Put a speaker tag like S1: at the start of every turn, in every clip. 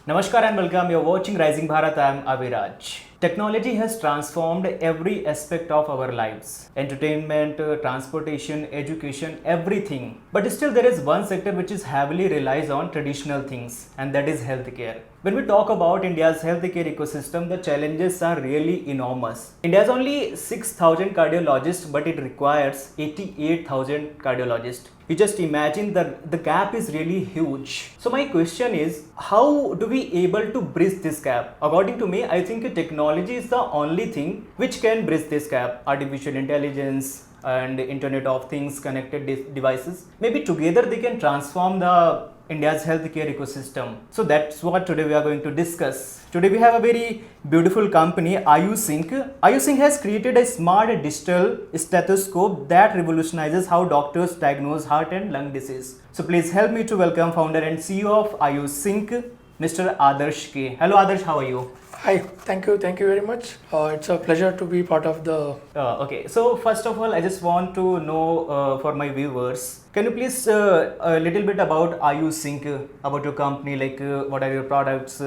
S1: Namaskar and welcome. You're watching Rising Bharat. I am Avi Raj. Technology has transformed every aspect of our lives. Entertainment, transportation, education, everything. But still there is one sector which is heavily relies on traditional things, and that is healthcare. When we talk about India's healthcare ecosystem, the challenges are really enormous. India has only 6,000 cardiologists, but it requires 88,000 cardiologists. You just imagine that the gap is really huge. So my question is, how do we able to bridge this gap? According to me, I think technology is the only thing which can bridge this gap. Artificial intelligence and Internet of Things, connected devices. Maybe together they can transform the India's healthcare ecosystem. So that's what today we are going to discuss. Today we have a very beautiful company, AyuSynk. AyuSynk has created a smart digital stethoscope that revolutionizes how doctors diagnose heart and lung disease. So please help me to welcome founder and CEO of AyuSynk, Mr. Adarsh K. Hello Adarsh, how are you?
S2: Hi, thank you very much. It's a pleasure to be part of the...
S1: Okay, so first of all, I just want to know for my viewers, can you please a little bit about AyuSync, about your company, like what are your products,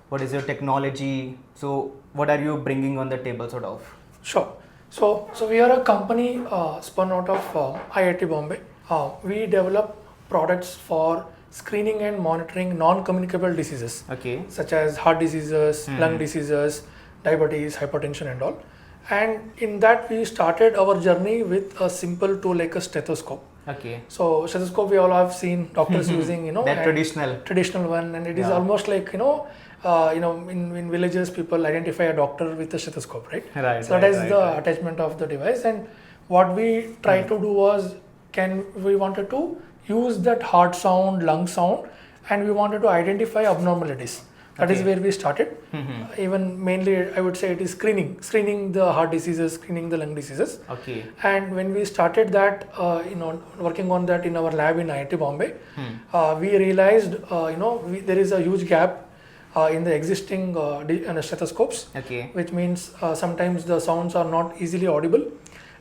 S1: what is your technology, so what are you bringing on the table sort of?
S2: Sure. So we are a company spun out of IIT Bombay. We develop products for screening and monitoring non-communicable diseases, such as heart diseases, lung diseases, diabetes, hypertension and all. And in that we started our journey with a simple tool like a stethoscope. So stethoscope we all have seen doctors using,
S1: that traditional
S2: one, and it is almost like, in villages people identify a doctor with a stethoscope, right? So that is the attachment of the device. And what we tried to do was, we wanted to use that heart sound, lung sound, and we wanted to identify abnormalities. That is where we started. Even mainly, I would say it is screening the heart diseases, screening the lung diseases. And when we started that, working on that in our lab in IIT Bombay, we realized, there is a huge gap in the existing stethoscopes, which means sometimes the sounds are not easily audible.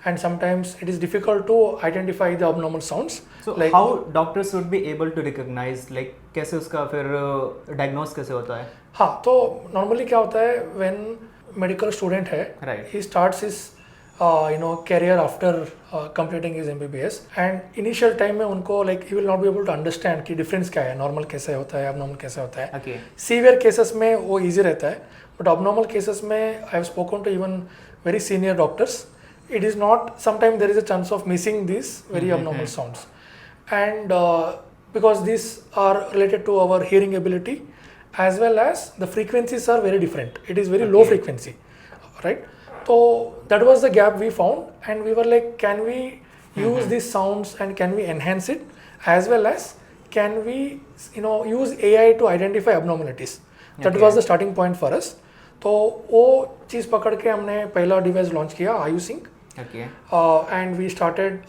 S2: And sometimes it is difficult to identify the abnormal sounds.
S1: So like, how doctors would be able to recognize, like कैसे उसका फिर diagnose कैसे होता है?
S2: हाँ, तो normally क्या होता है, when medical student है, he starts his career after completing his MBBS, and initial time में उनको like he will not be able to understand कि difference क्या है, normal कैसे होता है, abnormal कैसे होता है. Severe cases में वो easy रहता है, but abnormal cases में I have spoken to even very senior doctors. It is not, sometimes there is a chance of missing these very abnormal sounds. And because these are related to our hearing ability, as well as the frequencies are very different. It is very low frequency, right? So that was the gap we found, and we were like, can we use these sounds and can we enhance it, as well as can we use AI to identify abnormalities. That was the starting point for us. तो वो चीज़ पकड़ के हमने पहला device launch किया, AyuSync. And we started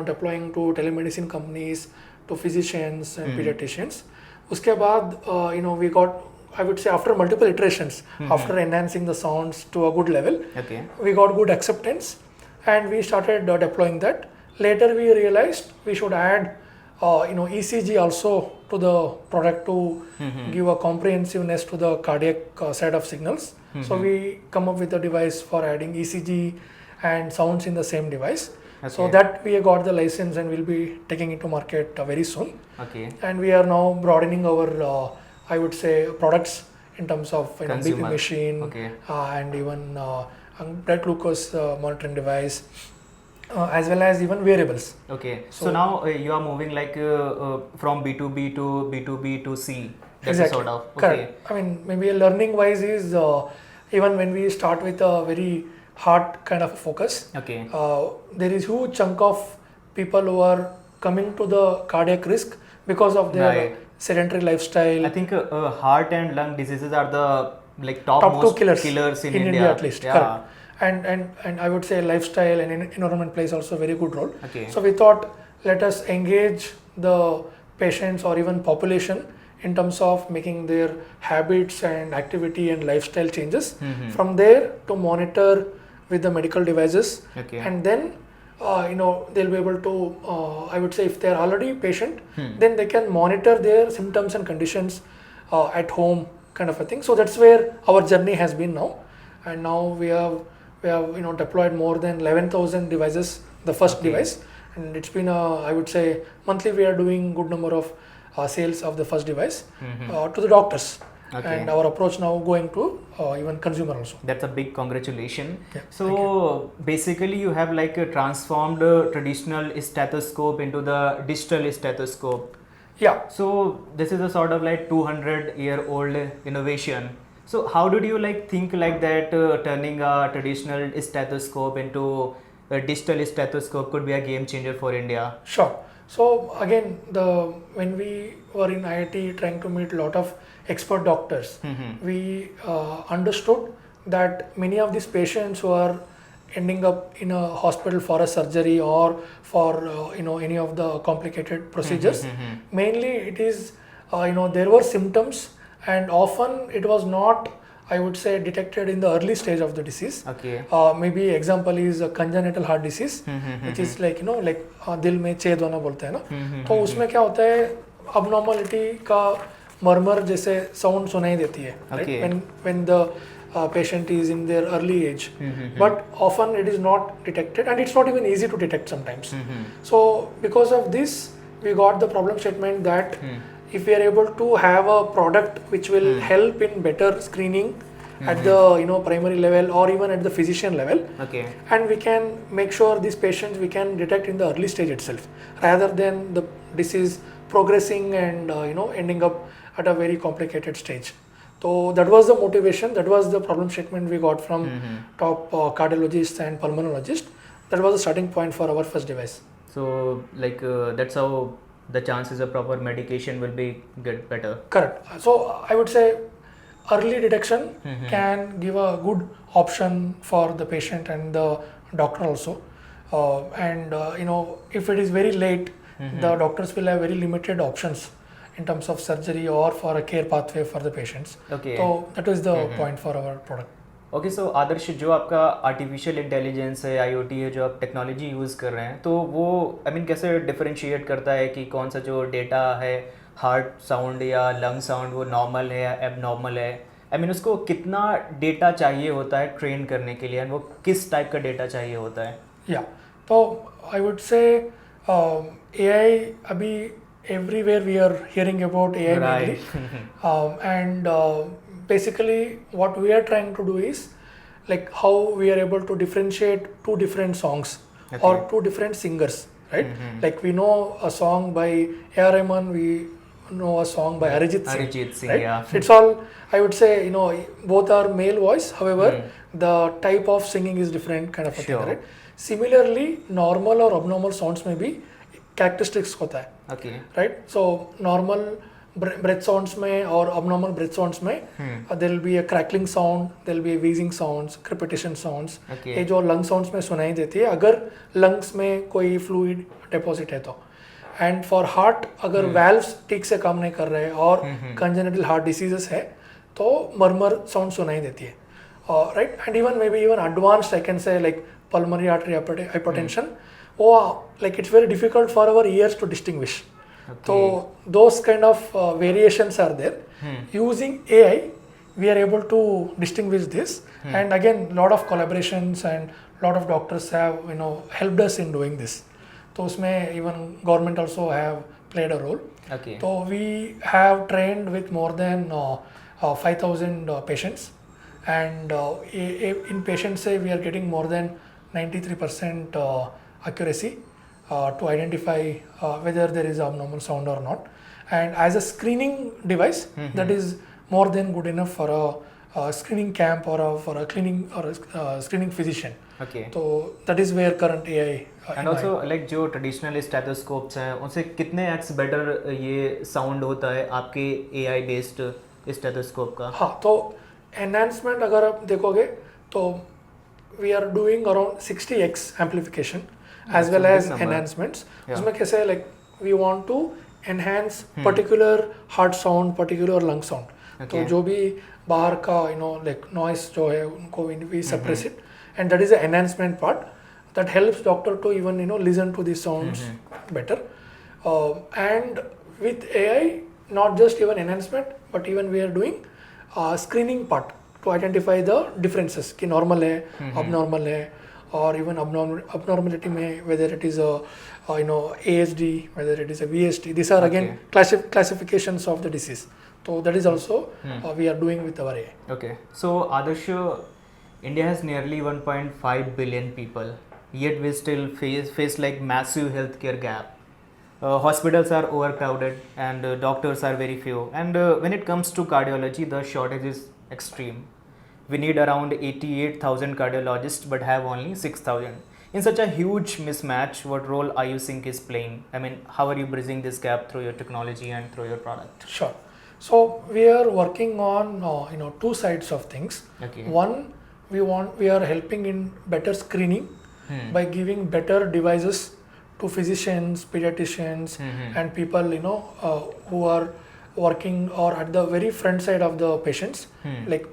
S2: deploying to telemedicine companies, to physicians and pediatricians. उसके बाद we got, I would say, after multiple iterations, after enhancing the sounds to a good level, we got good acceptance, and we started deploying that. Later we realized we should add ECG also to the product to give a comprehensiveness to the cardiac side of signals. So we come up with a device for adding ECG and sounds in the same device. So that we got the license and we'll be taking it to market very soon. And we are now broadening our, I would say, products in terms of BP machine and even blood glucose monitoring device. As well as even wearables.
S1: So now you are moving like from B2B to B2B to C.
S2: Exactly.
S1: Sort of.
S2: Correct. I mean, maybe learning wise is even when we start with a very hard kind of focus, there is huge chunk of people who are coming to the cardiac risk because of their sedentary lifestyle.
S1: I think heart and lung diseases are the top
S2: two killers
S1: in India
S2: at least. Correct. And I would say lifestyle and environment plays also a very good role. So we thought, let us engage the patients or even population in terms of making their habits and activity and lifestyle changes. From there to monitor with the medical devices, and then they'll be able to, I would say, if they're already patient, then they can monitor their symptoms and conditions at home kind of a thing. So that's where our journey has been now, and now we have deployed more than 11,000 devices, the first device, and it's been I would say monthly we are doing good number of sales of the first device to the doctors. And our approach now going to even consumer also.
S1: That's a big congratulations.
S2: Yeah,
S1: so basically you have like transformed traditional stethoscope into the digital stethoscope.
S2: Yeah.
S1: So this is a sort of like 200-year-old innovation. So how did you like think like that turning a traditional stethoscope into a digital stethoscope could be a game changer for India?
S2: Sure. So again, when we were in IIT trying to meet a lot of expert doctors, we understood that many of these patients who are ending up in a hospital for a surgery or for any of the complicated procedures, mainly it is there were symptoms, and often it was not, I would say, detected in the early stage of the disease. Maybe example is a congenital heart disease, which is like दिल में छेद होना बोलते हैं ना, तो उसमें क्या होता है, abnormality का murmur जैसे sound सुनाई देती है, right? When the patient is in their early age, but often it is not detected, and it's not even easy to detect sometimes. So because of this, we got the problem statement that if we are able to have a product which will help in better screening at the primary level or even at the physician level, and we can make sure these patients we can detect in the early stage itself, rather than the disease progressing and ending up at a very complicated stage. So that was the motivation, that was the problem statement we got from top cardiologists and pulmonologists. That was the starting point for our first device.
S1: So like that's how the chances of proper medication will be get better.
S2: Correct. So I would say early detection can give a good option for the patient and the doctor also. If it is very late, the doctors will have very limited options in terms of surgery or for a care pathway for the patients. So that is the point for our product.
S1: Okay so Adarsh, जो आपका artificial intelligence है, IoT है, जो आप technology use कर रहे हैं, तो वो कैसे डिफरेंशिएट करता है कि कौन सा जो डेटा है, हार्ट साउंड या लंग साउंड, वो नॉर्मल है या एबनॉर्मल है? उसको कितना डेटा चाहिए होता है ट्रेन करने के लिए, एंड वो किस टाइप का डेटा चाहिए होता है?
S2: तो आई वुड से एआई अभी everywhere we are hearing about AI mainly, and basically what we are trying to do is like how we are able to differentiate two different songs or two different singers, right? Like we know a song by A.R. Rahman, we know a song by Arijit Singh, right?
S1: Yeah.
S2: It's all, I would say, both are male voice, however the type of singing is different kind of a thing, right? Similarly, normal or abnormal sounds may be characteristics होता है, right? So normal breath sounds में और abnormal breath sounds में there will be a crackling sound, there will be wheezing sounds, crepitation sounds. ये जो lung sounds में सुनाई देती है अगर lungs में कोई fluid deposit है तो, and for heart अगर valves ठीक से काम नहीं कर रहे और congenital heart diseases है तो murmur sound सुनाई देती है, right? And maybe even advanced, I can say, like pulmonary artery hypertension. Like it's very difficult for our ears to distinguish. So those kind of variations are there. Using AI, we are able to distinguish this, and again, lot of collaborations and lot of doctors have helped us in doing this. So usme even government also have played a role. So we have trained with more than 5,000 patients, and in patients say we are getting more than 93% accuracy to identify whether there is abnormal sound or not. And as a screening device, that is more than good enough for a screening camp or for a cleaning or a screening physician. So that is where current AI.
S1: And also like जो traditional stethoscopes हैं उनसे कितने x better ये sound होता है आपके AI based stethoscope का?
S2: हाँ, तो enhancement अगर आप देखोगे तो we are doing around 60x amplification as well as enhancements. उसमें कैसे like we want to enhance particular heart sound, particular lung sound. तो जो भी बाहर का like noise जो है उनको we suppress it, and that is the enhancement part that helps doctor to even listen to these sounds better. And with AI, not just even enhancement, but even we are doing screening part to identify the differences कि normal है, abnormal है, or even abnormality में whether it is a ASD, whether it is a VSD. These are again classifications of the disease. So that is also we are doing with our AI.
S1: Okay. So Adarsha, India has nearly 1.5 billion people, yet we still face like massive healthcare gap. Hospitals are overcrowded and doctors are very few. And when it comes to cardiology, the shortage is extreme. We need around 88,000 cardiologists but have only 6,000. In such a huge mismatch, what role AyuSync is playing? I mean, how are you bridging this gap through your technology and through your product?
S2: Sure. So we are working on two sides of things.
S1: Okay.
S2: One, we are helping in better screening by giving better devices to physicians, pediatricians, and people who are working or at the very front side of the patients. Like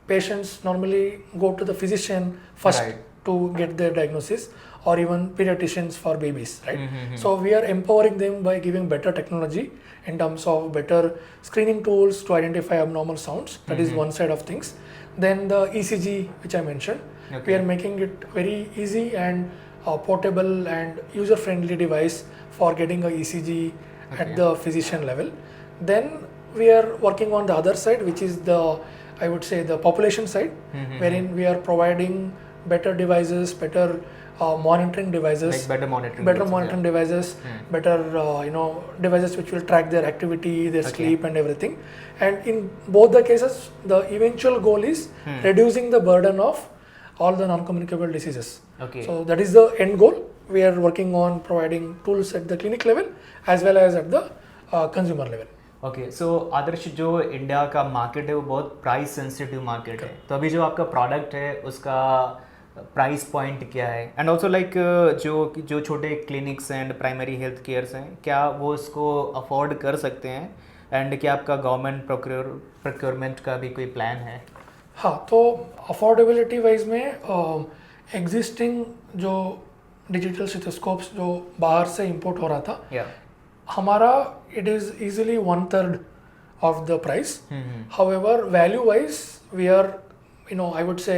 S2: patients normally go to the physician first to get their diagnosis, or even pediatricians for babies, right? So we are empowering them by giving better technology in terms of better screening tools to identify abnormal sounds. That is one side of things. Then the ECG, which I mentioned, we are making it very easy and portable and user-friendly device for getting a ECG at the physician level. Then we are working on the other side, which is the population side, wherein we are providing better devices, better monitoring devices,
S1: like better monitoring
S2: devices, better devices which will track their activity, their sleep and everything. And in both the cases, the eventual goal is reducing the burden of all the non-communicable diseases.
S1: Okay.
S2: So that is the end goal. We are working on providing tools at the clinic level as well as at the consumer level.
S1: Okay so Adarsh, जो India का market है वो बहुत price sensitive market है, तो अभी जो आपका प्रोडक्ट है उसका प्राइस पॉइंट क्या है? एंड ऑल्सो लाइक जो छोटे clinics and primary health cares हैं, क्या वो इसको अफोर्ड कर सकते हैं? एंड क्या आपका गवर्नमेंट प्रोक्योरमेंट का भी कोई प्लान है?
S2: हाँ, तो अफोर्डेबिलिटी वाइज में एग्जिस्टिंग जो डिजिटल स्टेथोस्कोप्स जो बाहर से इंपोर्ट हो रहा था, हमारा it is easily 1/3 of the price. However, value wise we are I would say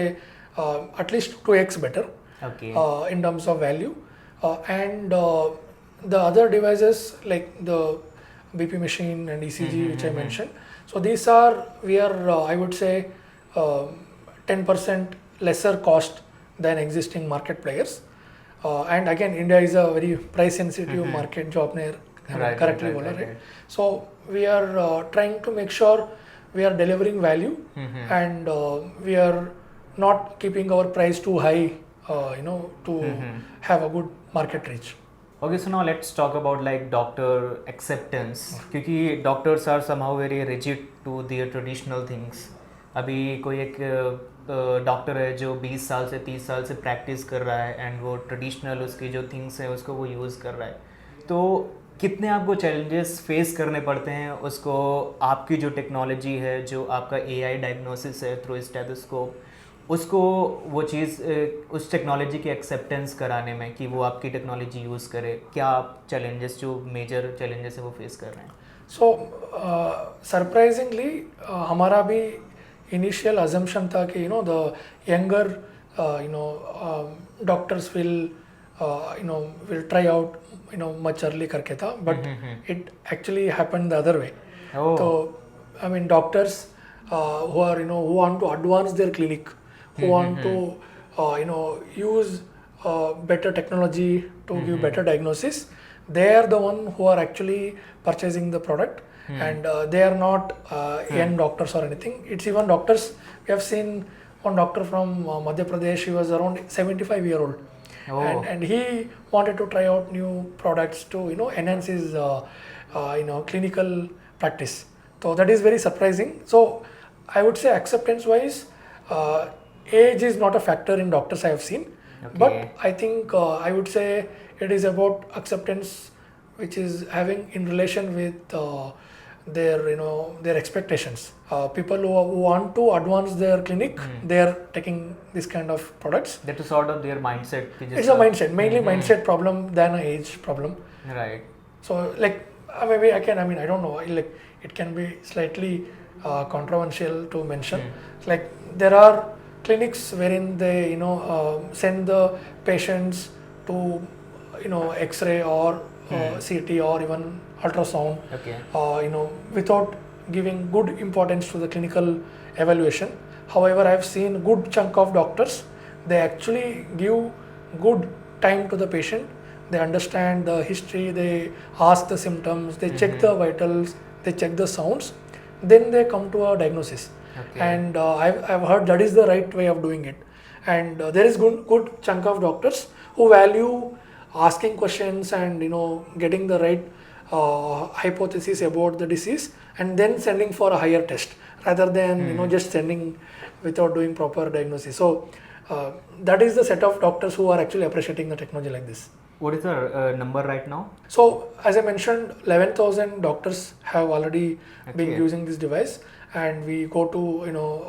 S2: at least 2x better in terms of value, and the other devices like the BP machine and ECG which I mentioned, so these are we are I would say 10% lesser cost than existing market players, and again India is a very price sensitive market जो आपने correctly बोला, right? So we are trying to make sure we are delivering value and we are not keeping our price too high to have a good market reach.
S1: Okay, so now let's talk about like doctor acceptance, क्योंकि doctors are somehow very rigid to their traditional things. अभी कोई एक doctor है जो 20 साल से 30 साल से प्रैक्टिस कर रहा है एंड वो ट्रेडिशनल उसकी जो थिंग्स हैं उसको वो यूज़ कर रहा है, तो कितने आपको चैलेंजेस फेस करने पड़ते हैं उसको आपकी जो टेक्नोलॉजी है, जो आपका AI डायग्नोसिस है थ्रू स्टेथोस्कोप, उसको वो चीज़ उस टेक्नोलॉजी की एक्सेप्टेंस कराने में कि वो आपकी टेक्नोलॉजी यूज़ करे, क्या आप चैलेंजेस जो मेजर चैलेंजेस है वो फेस कर रहे हैं?
S2: सो सरप्राइजिंगली हमारा भी इनिशियल अजम्पशन था कि the younger doctors will try out much early करके था, but it actually happened the other way. So I mean doctors who are who want to advance their clinic, who want to use better technology to give better diagnosis, they are the one who are actually purchasing the product, and they are not young doctors or anything. It's even doctors. We have seen one doctor from Madhya Pradesh. He was around 75-year-old. And he wanted to try out new products to enhance his clinical practice. So that is very surprising. So I would say acceptance wise, age is not a factor in doctors I have seen, but I think I would say it is about acceptance which is having in relation with their expectations. People who want to advance their clinic, they are taking this kind of products.
S1: That is sort of their mindset.
S2: It's a mindset, mainly mindset problem than an age problem.
S1: Right.
S2: So like maybe I don't know, like it can be slightly controversial to mention. Like there are clinics wherein they send the patients to X-ray or CT or even ultrasound, without giving good importance to the clinical evaluation. However, I've seen good chunk of doctors, they actually give good time to the patient. They understand the history, they ask the symptoms, they check the vitals, they check the sounds, then they come to a diagnosis. And I've heard that is the right way of doing it. And there is good chunk of doctors who value asking questions and getting the right hypothesis about the disease and then sending for a higher test rather than just sending without doing proper diagnosis. So that is the set of doctors who are actually appreciating the technology like this.
S1: What is the number right now?
S2: So as I mentioned, 11,000 doctors have already been using this device, and we go to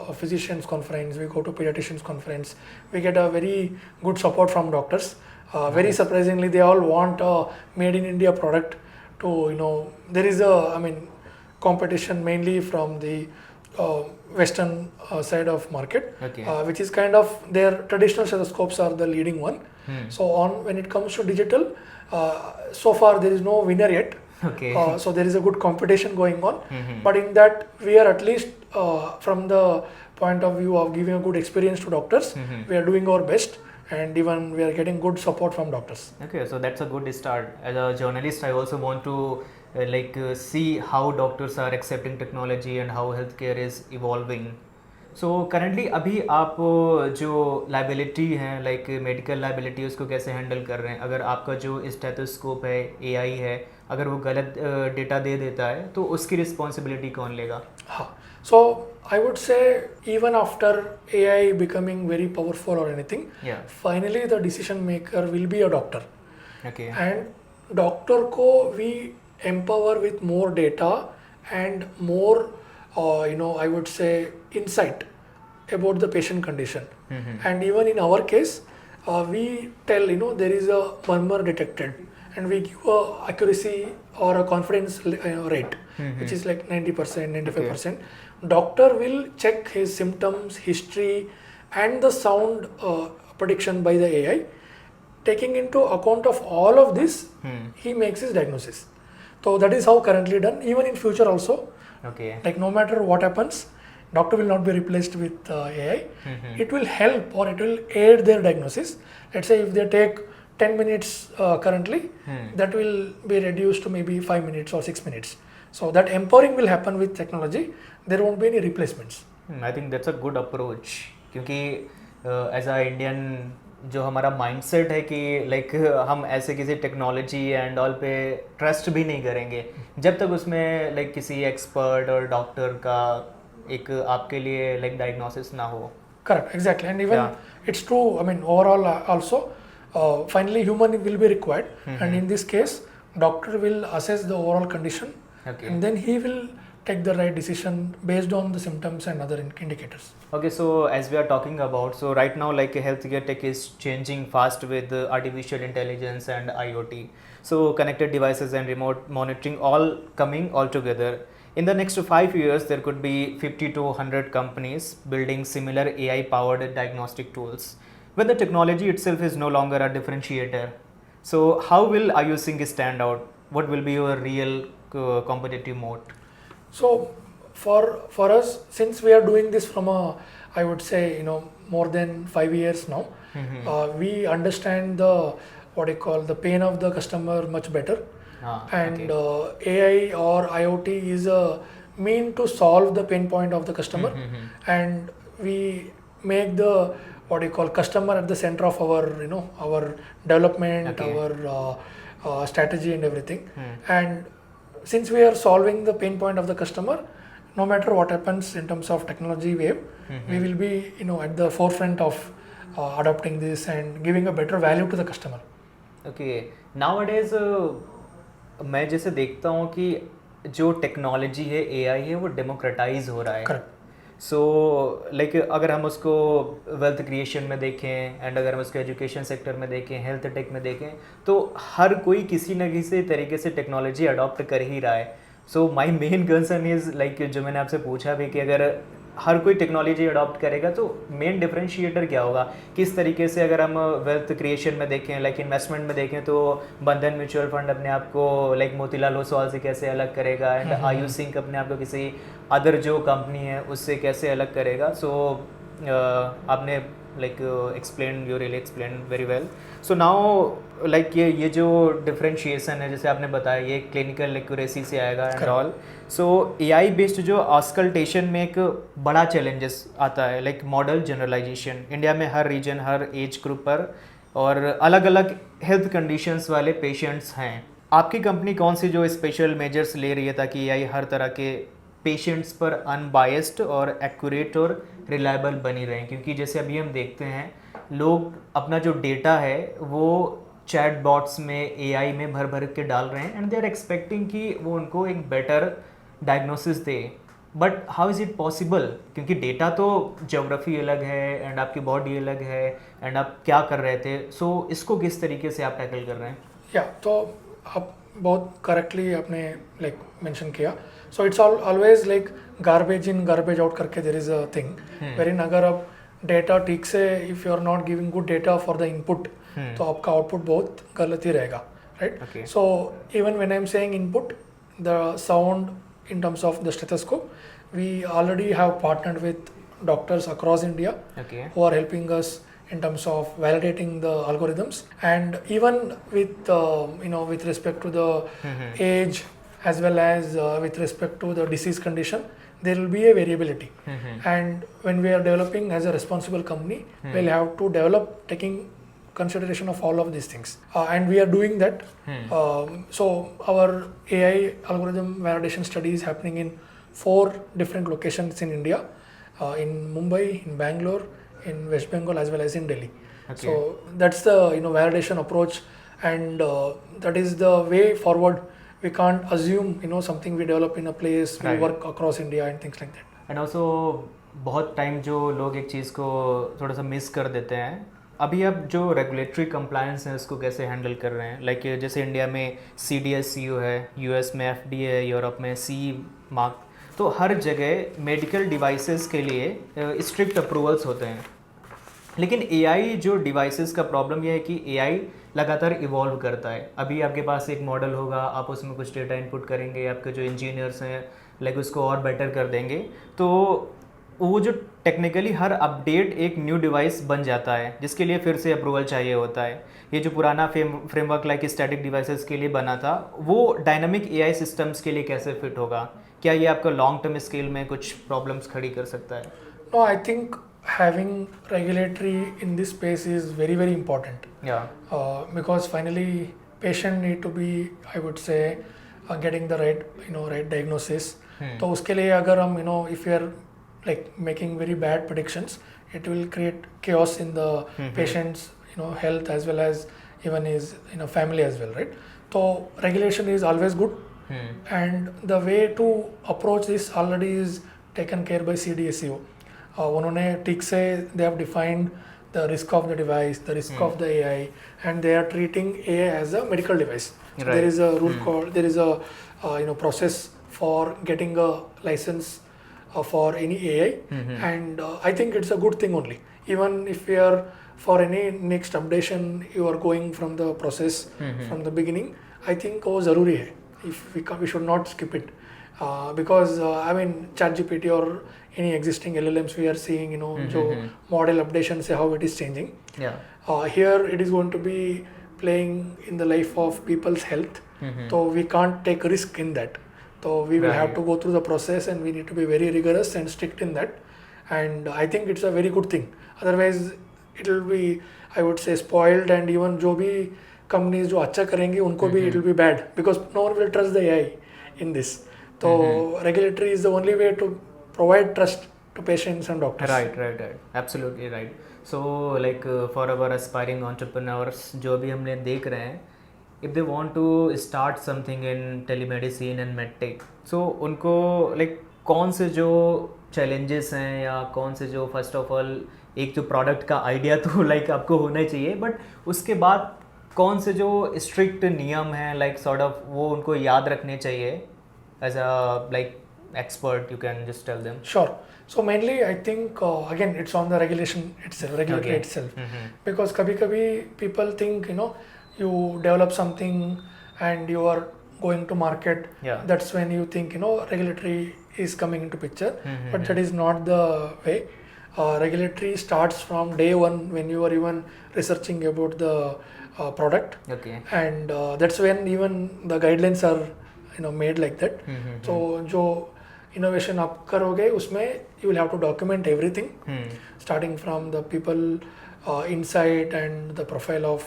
S2: a physicians conference, we go to pediatricians conference, we get a very good support from doctors. Very surprisingly, they all want a made in India product. There is competition mainly from the western side of market, which is kind of their traditional stethoscopes are the leading one. So when it comes to digital, so far there is no winner yet. So there is a good competition going on, but in that we are at least from the point of view of giving a good experience to doctors, we are doing our best. And even we are getting good support from doctors.
S1: Okay, so that's a good start. As a journalist, I also want to see how doctors are accepting technology and how healthcare is evolving. So currently अभी आप जो liability है like medical liability उसको कैसे handle कर रहे हैं? अगर आपका जो stethoscope है AI है, अगर वो गलत data दे देता है तो उसकी responsibility कौन लेगा?
S2: हाँ, so I would say even after AI becoming very powerful or anything, finally the decision maker will be a doctor. And doctor को we empower with more data and more I would say insight about the patient condition. And even in our case, we tell there is a murmur detected, and we give a accuracy or a confidence rate, which is like 90%, 95%. Doctor will check his symptoms, history, and the sound prediction by the AI. Taking into account of all of this, he makes his diagnosis. So that is how currently done. Even in future also, like no matter what happens, doctor will not be replaced with AI. It will help or it will aid their diagnosis. Let's say if they take 10 minutes currently, that will be reduced to maybe 5 minutes or 6 minutes. So that empowering will happen with technology. There won't be any replacements.
S1: I think that's a good approach. क्योंकि as a Indian जो हमारा mindset है कि like हम ऐसे किसी technology and all पे trust भी नहीं करेंगे जब तक उसमें लाइक किसी एक्सपर्ट और डॉक्टर का एक आपके लिए लाइक डायग्नोसिस ना हो.
S2: Correct, exactly. And even it's true, I mean overall also finally human will be required, and in this case doctor will assess the overall condition, and then he will take the right decision based on the symptoms and other indicators.
S1: Okay, so as we are talking about, so right now like healthcare tech is changing fast with artificial intelligence and IoT. So connected devices and remote monitoring all coming all together. In the next 5 years, there could be 50 to 100 companies building similar AI powered diagnostic tools. When the technology itself is no longer a differentiator. So how will AyuSynk stand out? What will be your real competitive moat?
S2: So for us, since we are doing this from I would say more than 5 years now, we understand the the pain of the customer much better, and AI or IoT is a mean to solve the pain point of the customer, and we make the customer at the center of our development, our strategy and everything. And since we are solving the pain point of the customer, no matter what happens in terms of technology wave, we will be at the forefront of adopting this and giving a better value to the customer.
S1: Okay, nowadays मैं जैसे देखता हूँ कि जो technology है AI है वो democratise हो रहा है.
S2: Correct.
S1: सो लाइक अगर हम उसको वेल्थ क्रिएशन में देखें एंड अगर हम उसको एजुकेशन सेक्टर में देखें, हेल्थ टेक में देखें, तो हर कोई किसी न किसी तरीके से टेक्नोलॉजी अडॉप्ट कर ही रहा है. So my main concern is like जो मैंने आपसे पूछा भी कि अगर हर कोई टेक्नोलॉजी अडॉप्ट करेगा तो मेन डिफरेंशिएटर क्या होगा, किस तरीके से अगर हम वेल्थ क्रिएशन में देखें, लाइक इन्वेस्टमेंट में देखें तो बंधन म्यूचुअल फंड अपने आप को लाइक मोतीलाल ओसवाल से कैसे अलग करेगा, एंड आयुसिंक अपने आप को किसी अदर जो कंपनी है उससे कैसे अलग करेगा. सो आपने like explain, you really explain very well. So now like ये जो डिफरेंशिएशन है जैसे आपने बताया ये क्लिनिकल एक्यूरेसी से आएगा and all. So AI based जो ऑस्कल्टेशन में एक बड़ा चैलेंजेस आता है लाइक मॉडल जनरलाइजेशन. इंडिया में हर रीजन, हर एज ग्रुप पर और अलग अलग हेल्थ कंडीशंस वाले पेशेंट्स हैं. आपकी कंपनी कौन सी जो स्पेशल मेजर्स ले रही है ताकि एआई हर तरह के पेशेंट्स पर अनबायस्ड और एक्यूरेट और रिलायबल बनी रहें? क्योंकि जैसे अभी हम देखते हैं लोग अपना जो डेटा है वो चैट बॉट्स में, एआई में भर भर के डाल रहे हैं एंड दे आर एक्सपेक्टिंग कि वो उनको एक better diagnosis they. But how is it possible? क्योंकि डेटा तो ज्योग्राफी अलग है एंड आपकी बॉडी अलग है एंड आप क्या कर रहे थे. सो इसको किस तरीके से आप टैकल कर रहे हैं?
S2: तो आप बहुत करेक्टली आपने लाइक मेंशन किया. So it's always like garbage in garbage out करके there is a thing wherein अगर आप डेटा ठीक से, if you are not giving good data for the input तो आपका आउटपुट बहुत गलत ही रहेगा, right? So even when I am saying input, the sound in terms of the stethoscope, we already have partnered with doctors across India who are helping us in terms of validating the algorithms, and even with with respect to the age as well as with respect to the disease condition, there will be a variability. And when we are developing as a responsible company, we'll have to develop taking consideration of all of these things, and we are doing that. So our AI algorithm validation study is happening in 4 different locations in India, in Mumbai, in Bangalore, in West Bengal as well as in Delhi. So that's the validation approach, and that is the way forward. We can't assume something we develop in a place will work across India and things like that.
S1: And also बहुत time जो लोग एक चीज़ को थोड़ा सा miss कर देते हैं, अभी आप जो रेगुलेटरी कंप्लायंस है उसको कैसे हैंडल कर रहे हैं? लाइक जैसे इंडिया में CDSCO है, US में FDA है, यूरोप में CE मार्क, तो हर जगह मेडिकल डिवाइसेस के लिए स्ट्रिक्ट अप्रूवल्स होते हैं. लेकिन AI जो डिवाइसेस का प्रॉब्लम यह है कि AI लगातार इवॉल्व करता है. अभी आपके पास एक मॉडल होगा, आप उसमें कुछ डेटा इनपुट करेंगे, आपके जो इंजीनियर्स हैं लाइक उसको और बेटर कर देंगे, तो वो जो टेक्निकली हर अपडेट एक न्यू डिवाइस बन जाता है जिसके लिए फिर से अप्रूवल चाहिए होता है. ये जो पुराना फ्रेमवर्क लाइक स्टैटिक डिवाइसेस के लिए बना था वो डायनामिक AI सिस्टम्स के लिए कैसे फिट होगा? क्या ये आपका लॉन्ग टर्म स्केल में कुछ प्रॉब्लम्स खड़ी कर सकता है?
S2: No, I think having regulatory in this space is very very important. Because finally patient need to be, I would say, getting the right diagnosis. तो उसके लिए अगर हम if we are like making very bad predictions, it will create chaos in the patient's health as well as even his family as well, right? So regulation is always good, and the way to approach this already is taken care by CDSCO. उन्होंने ठीक से they have defined the risk of the device, the risk of the AI, and they are treating AI as a medical device. So there is a rule called, there is a process for getting a license for any AI, and I think it's a good thing only. Even if we are for any next updation, you are going from the process from the beginning. I think वो ज़रूरी है. If we should not skip it, because I mean ChatGPT or any existing LLMs we are seeing, जो model updation से how it is changing. Here it is going to be playing in the life of people's health. So we can't take risk in that. So we will have to go through the process, and we need to be very rigorous and strict in that. And I think it's a very good thing. Otherwise, it will be, I would say, spoiled, and even जो भी companies जो अच्छा करेंगे उनको भी it will be bad, because no one will trust the AI in this. So regulatory is the only way to provide trust to patients and doctors.
S1: Right. Absolutely right. So like for our aspiring entrepreneurs जो भी हमने देख रहे हैं, if they want to start something in telemedicine and medtech, so उनको like कौन से जो challenges हैं या कौन से जो first of all एक जो product का idea तो like आपको होना चाहिए, but उसके बाद कौन से जो strict नियम हैं like sort of वो उनको याद रखने चाहिए as a like expert, you can just tell them.
S2: Sure. So mainly I think again it's on the regulation itself, regulatory itself. Because kabhi people think, you know, you develop something and you are going to market. That's when you think, you know, regulatory is coming into picture. But that is not the way. Regulatory starts from day one when you are even researching about the product. And that's when even the guidelines are, you know, made like that. So जो innovation आप करोगे उसमें you will have to document everything, starting from the people inside and the profile of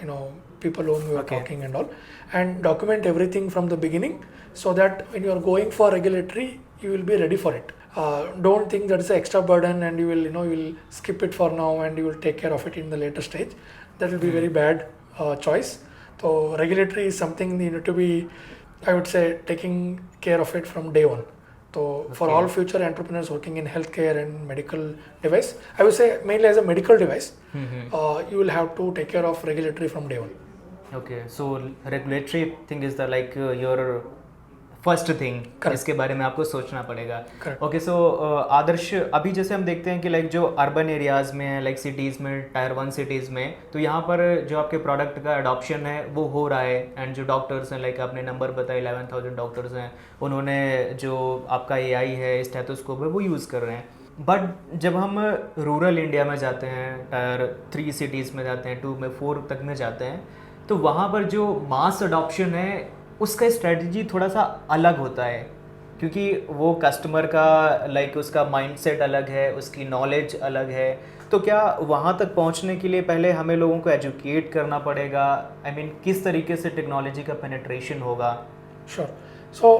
S2: you know, people whom you are talking and all, and document everything from the beginning, so that when you are going for regulatory you will be ready for it. Don't think that is an extra burden and you will, you know, you will skip it for now and you will take care of it in the later stage. That will be very bad choice. So regulatory is something you need to be, I would say, taking care of it from day one. So for all future entrepreneurs working in healthcare and medical device, I would say mainly as a medical device, you will have to take care of regulatory from day one.
S1: Okay, so regulatory thing is the like your first thing, इसके बारे में आपको सोचना पड़ेगा. Okay, so आदर्श, अभी जैसे हम देखते हैं कि लाइक जो अर्बन एरियाज़ में है, लाइक सिटीज़ में, टायर 1 सिटीज़ में, तो यहाँ पर जो आपके प्रोडक्ट का अडॉप्शन है वो हो रहा है. एंड जो डॉक्टर्स हैं, लाइक आपने नंबर बताया 11,000 डॉक्टर्स हैं, उन्होंने जो आपका AI है, स्टेथोस्कोप है, वो यूज़ कर रहे हैं. बट जब हम रूरल इंडिया में जाते हैं, टायर 3 सिटीज़ में जाते हैं, 2 में, 4 तक में जाते हैं, तो वहाँ पर जो मास अडॉप्शन है उसका स्ट्रेटजी थोड़ा सा अलग होता है, क्योंकि वो कस्टमर का लाइक उसका माइंडसेट अलग है, उसकी नॉलेज अलग है. तो क्या वहाँ तक पहुँचने के लिए पहले हमें लोगों को एजुकेट करना पड़ेगा? आई मीन किस तरीके से टेक्नोलॉजी का पेनिट्रेशन होगा?
S2: Sure. So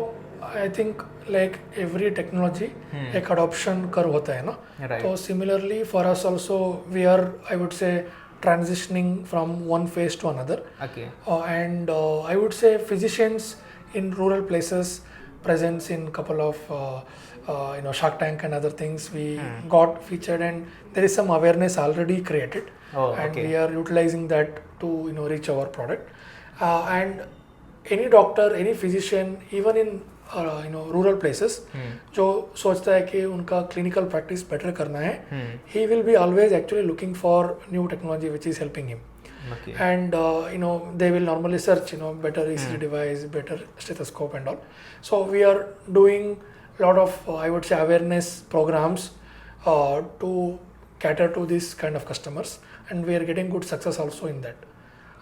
S2: I think like every technology एक अडॉप्शन कर्व होता है ना. तो similarly for us also we are, I would say, transitioning from one phase to another. And I would say physicians in rural places, presence in couple of you know, Shark Tank and other things, we got featured, and there is some awareness already created. And we are utilizing that to, you know, reach our product. And any doctor, any physician, even in you know, rural places, जो सोचता है कि उनका clinical practice better करना है, he will be always actually looking for new technology which is helping him. And you know, they will normally search, you know, better ECG device, better stethoscope and all. So we are doing a lot of I would say awareness programs to cater to this kind of customers, and we are getting good success also in that.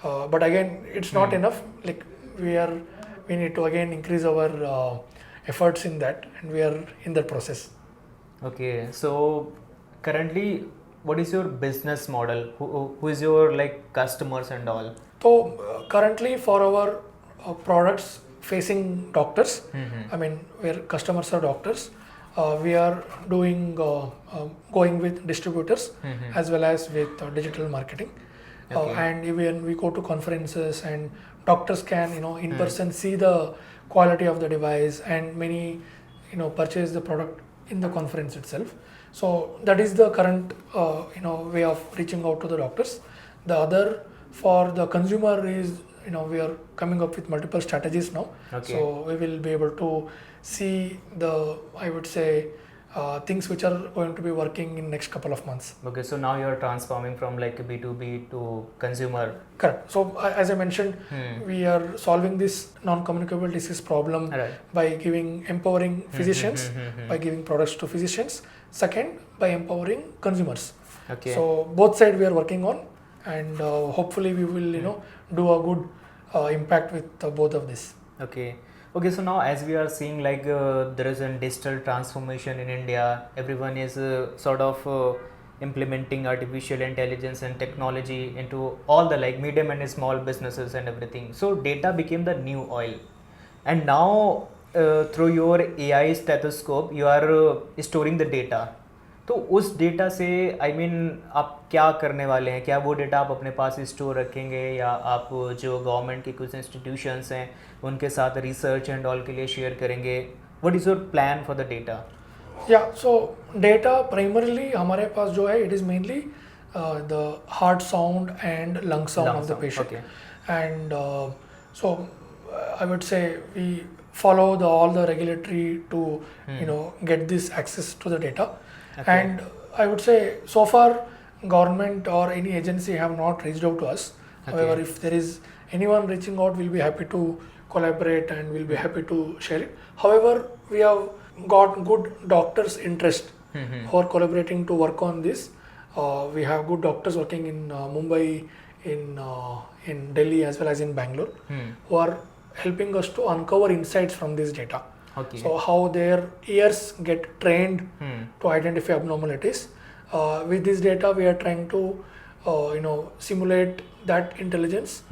S2: But again, it's not enough. Like we need to again increase our efforts in that, and we are in that process.
S1: Okay, so currently what is your business model? Who is your like customers and all?
S2: So currently for our products facing doctors, I mean where customers are doctors, we are doing going with distributors as well as with digital marketing. And even we go to conferences and doctors can, you know, in person see the quality of the device, and many, you know, purchase the product in the conference itself. So that is the current you know, way of reaching out to the doctors. The other for the consumer is, you know, we are coming up with multiple strategies now. So we will be able to see the, I would say, things which are going to be working in next couple of months.
S1: Okay, so now you are transforming from like B2B to consumer.
S2: Correct. So as I mentioned, we are solving this non-communicable disease problem by empowering physicians, by giving products to physicians. Second, by empowering consumers. So both sides we are working on, and hopefully we will, you know, do a good impact with both of this.
S1: Okay, so now as we are seeing like there is a digital transformation in India, everyone is sort of implementing artificial intelligence and technology into all the like medium and small businesses and everything. So data became the new oil, and now through your AI stethoscope you are storing the data. तो उस data से I mean आप क्या करने वाले हैं? क्या वो डेटा आप अपने पास स्टोर रखेंगे, या आप जो गवर्नमेंट के कुछ इंस्टीट्यूशंस हैं उनके साथ रिसर्च एंड ऑल के लिए शेयर करेंगे? What is your plan for the data?
S2: या सो डेटा प्राइमरीली हमारे पास जो है, it is mainly the heart sound and lung sound of the patient. And so I would say we follow all the regulatory to get this access to the data. And I would say so far government or any agency have not reached out to us. However, if there is anyone reaching out, we'll be happy to collaborate and we'll be happy to share it. However, we have got good doctors' interest who are collaborating to work on this. We have good doctors working in Mumbai, in Delhi as well as in Bangalore, who are helping us to uncover insights from this data. So how their ears get trained to identify abnormalities. With this data, we are trying to simulate that intelligence,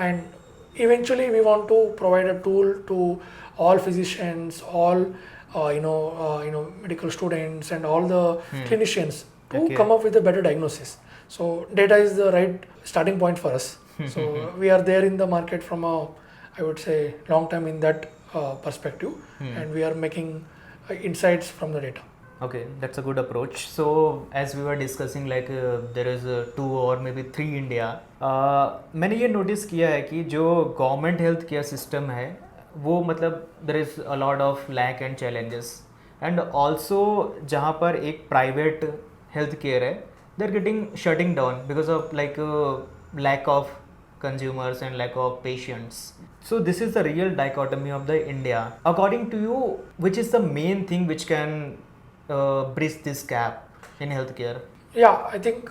S2: and eventually we want to provide a tool to all physicians, all medical students, and all the clinicians to come up with a better diagnosis. So data is the right starting point for us. So we are there in the market from I would say long time in that perspective, and we are making insights from the data.
S1: Okay, that's a good approach. So as we were discussing, like there is 2 or maybe 3 India. मैंने ये notice किया है कि जो government health care system है वो मतलब there is a lot of lack and challenges, and also जहाँ पर एक private health care है they're getting shutting down because of like lack of consumers and lack of patients. So this is the real dichotomy of the India. According to you, which is the main thing which can bridge this gap in healthcare?
S2: Yeah, I think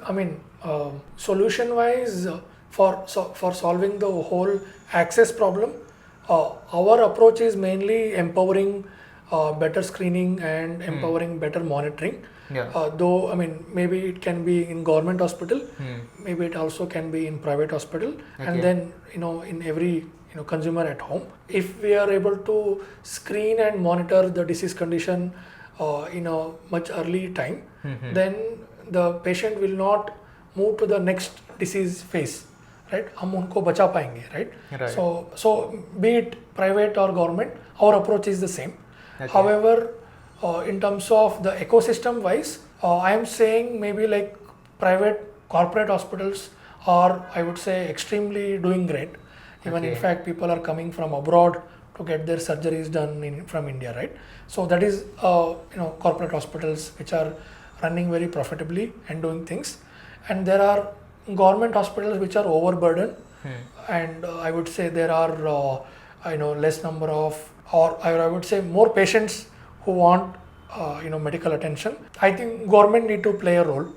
S2: solution wise for solving the whole access problem, our approach is mainly empowering better screening and empowering better monitoring. Though maybe it can be in government hospital, maybe it also can be in private hospital, and then in every consumer at home. If we are able to screen and monitor the disease condition in a much early time, then the patient will not move to the next disease phase, right? हम उनको बचा पाएंगे, right? So be it private or government, our approach is the same. However, in terms of the ecosystem wise, I am saying maybe like private corporate hospitals are, I would say, extremely doing great. Even in fact, people are coming from abroad to get their surgeries done from India, right? So that is corporate hospitals which are running very profitably and doing things, and there are government hospitals which are overburdened, and I would say there are less number of, or I would say more patients who want medical attention. I think government need to play a role.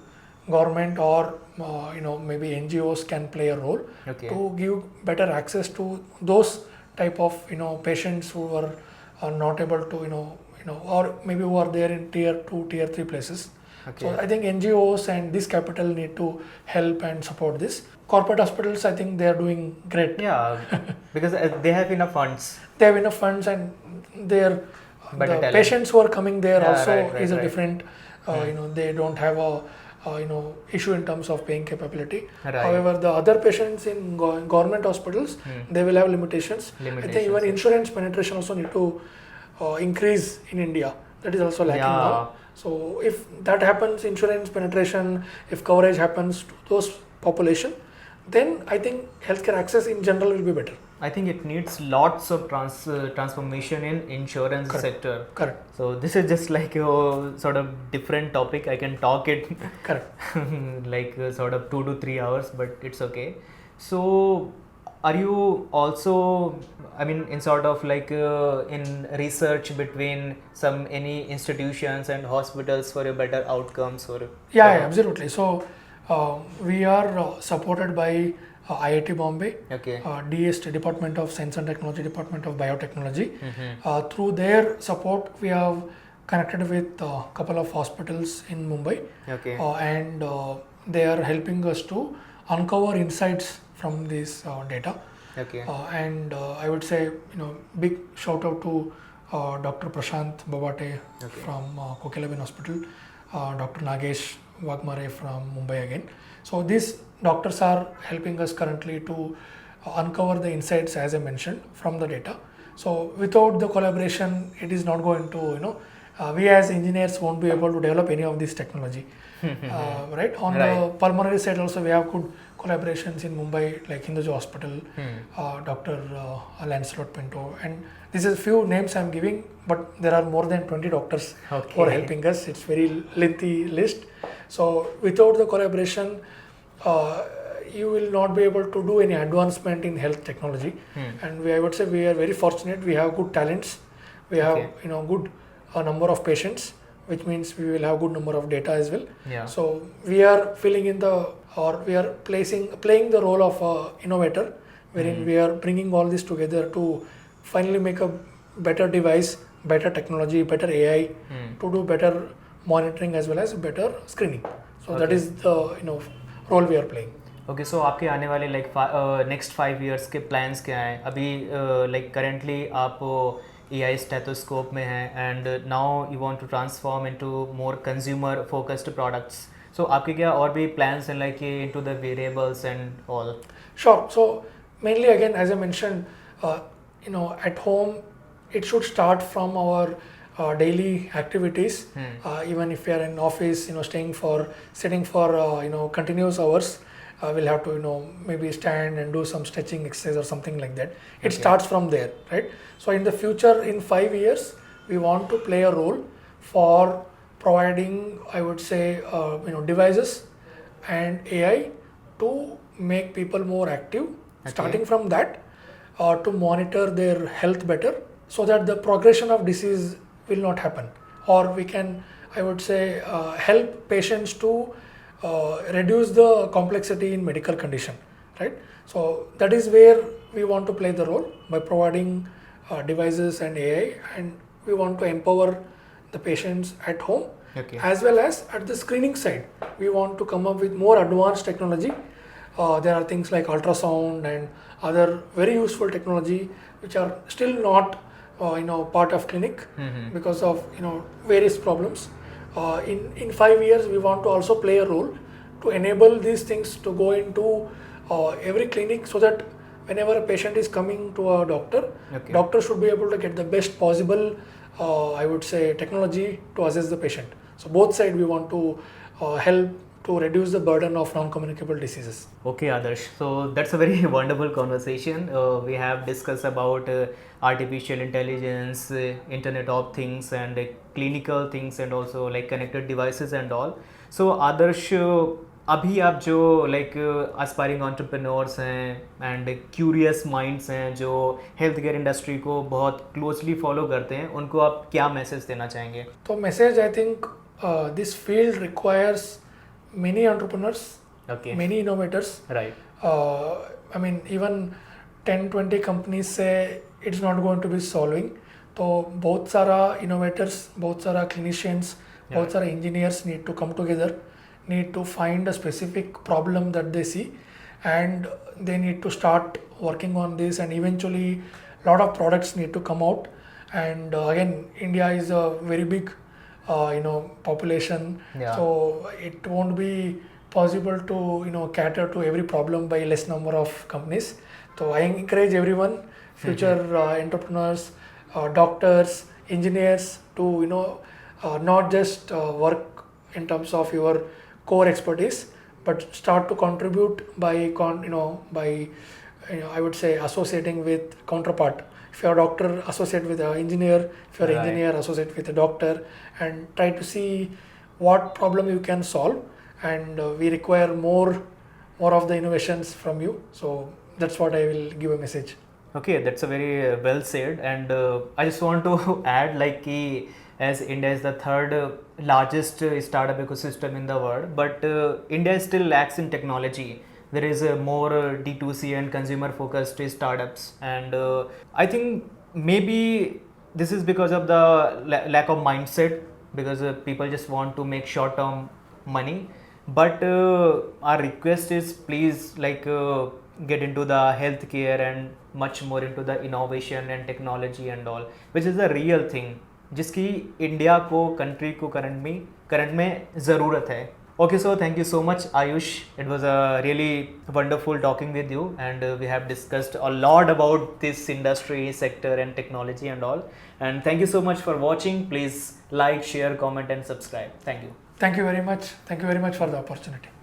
S2: Government or maybe NGOs can play a role to give better access to those type of patients who are not able to or maybe who are there in tier 2, tier 3 places. So I think NGOs and this capital need to help and support this. Corporate hospitals, I think they are doing great.
S1: Yeah, because they have enough funds.
S2: They have enough funds, and the patients who are coming there also is a different. They don't have a issue in terms of paying capability. However, the other patients in government hospitals, they will have limitations. I think even insurance penetration also need to increase in India. That is also lacking now. So if that happens, insurance penetration, if coverage happens to those population, then I think healthcare access in general will be better.
S1: I think it needs lots of transformation in insurance sector.
S2: Correct.
S1: So this is just like a sort of different topic. I can talk it like sort of 2 to 3 hours, but it's okay. So are you also, in sort of like in research between any institutions and hospitals for a better outcomes? Or
S2: yeah, absolutely. So we are supported by IIT Bombay, DST, Department of Science and Technology, Department of Biotechnology. Through their support, we have connected with a couple of hospitals in Mumbai, and they are helping us to uncover insights from this data. And I would say, big shout out to Dr. Prashant Babate from Kokelaben Hospital, Dr. Nagesh Wagmare from Mumbai again. So these doctors are helping us currently to uncover the insights, as I mentioned, from the data. So without the collaboration, it is not going to, we as engineers won't be able to develop any of this technology. Right? On the pulmonary side also, we have good collaborations in Mumbai, like Hinduja Hospital, Dr. Lancelot Pinto, and these are few names I'm giving, but there are more than 20 doctors who are helping us. It's very lengthy list. So without the collaboration, you will not be able to do any advancement in health technology. And I would say we are very fortunate. We have good talents. We have good number of patients, which means we will have good number of data as well. So we are filling in we are playing the role of innovator, wherein we are bringing all this together to finally make a better device, better technology, better AI to do better monitoring as well as better screening. So that is the role we are playing.
S1: Okay, so आपके आने वाले next 5 years के plans क्या हैं? अभी currently आप AI Stethoscope में हैं and now you want to transform into more consumer focused products. So आपके क्या और भी plans हैं into the variables and all?
S2: Sure. So mainly again, as I mentioned, at home it should start from our daily activities. Even if we are in office, sitting for continuous hours, we'll have to maybe stand and do some stretching exercise or something like that. It starts from there, right? So in the future, in 5 years, we want to play a role for providing, I would say, devices and AI to make people more active. Starting from that, to monitor their health better, so that the progression of disease will not happen, or we can, I would say, help patients to reduce the complexity in medical condition, right? So that is where we want to play the role by providing devices and AI, and we want to empower the patients at home, as well as at the screening side. We want to come up with more advanced technology. There are things like ultrasound and other very useful technology which are still not part of clinic because of various problems. In 5 years, we want to also play a role to enable these things to go into every clinic, so that whenever a patient is coming to a doctor, doctor should be able to get the best possible, I would say, technology to assess the patient. So both sides we want to help to reduce the burden of non-communicable diseases.
S1: Okay, Adarsh. So that's a very wonderful conversation. We have discussed about artificial intelligence, Internet of Things, and clinical things, and also connected devices and all. So Adarsh, अभी आप जो aspiring entrepreneurs हैं and curious minds हैं जो healthcare industry को बहुत closely follow करते हैं, उनको आप क्या message देना चाहेंगे?
S2: तो message, I think this field requires many entrepreneurs, many innovators.
S1: Right.
S2: I mean, even 10-20 companies say it's not going to be solving. तो बहुत सारा innovators, बहुत सारा clinicians, बहुत सारा engineers need to come together, need to find a specific problem that they see, and they need to start working on this, and eventually a lot of products need to come out. And again, India is a very big population, so it won't be possible to cater to every problem by less number of companies. So I encourage everyone, future entrepreneurs, doctors, engineers, to not just work in terms of your core expertise, but start to contribute by I would say associating with counterpart. If you're a doctor, associate with an engineer. If you're an engineer, associate with a doctor, and try to see what problem you can solve. And we require more of the innovations from you. So that's what I will give a message.
S1: Okay, that's a very well said. And I just want to add, as India is the third largest startup ecosystem in the world, but India still lacks in technology. There is more D2C and consumer focused startups, and I think maybe this is because of the lack of mindset, because people just want to make short term money. But our request is, please get into the healthcare and much more into the innovation and technology and all, which is the real thing जिसकी India को, country को current में ज़रूरत है. Okay, so thank you so much, Ayush. It was a really wonderful talking with you, and we have discussed a lot about this industry, sector and technology and all. And thank you so much for watching. Please like, share, comment and subscribe. Thank you.
S2: Thank you very much. Thank you very much for the opportunity.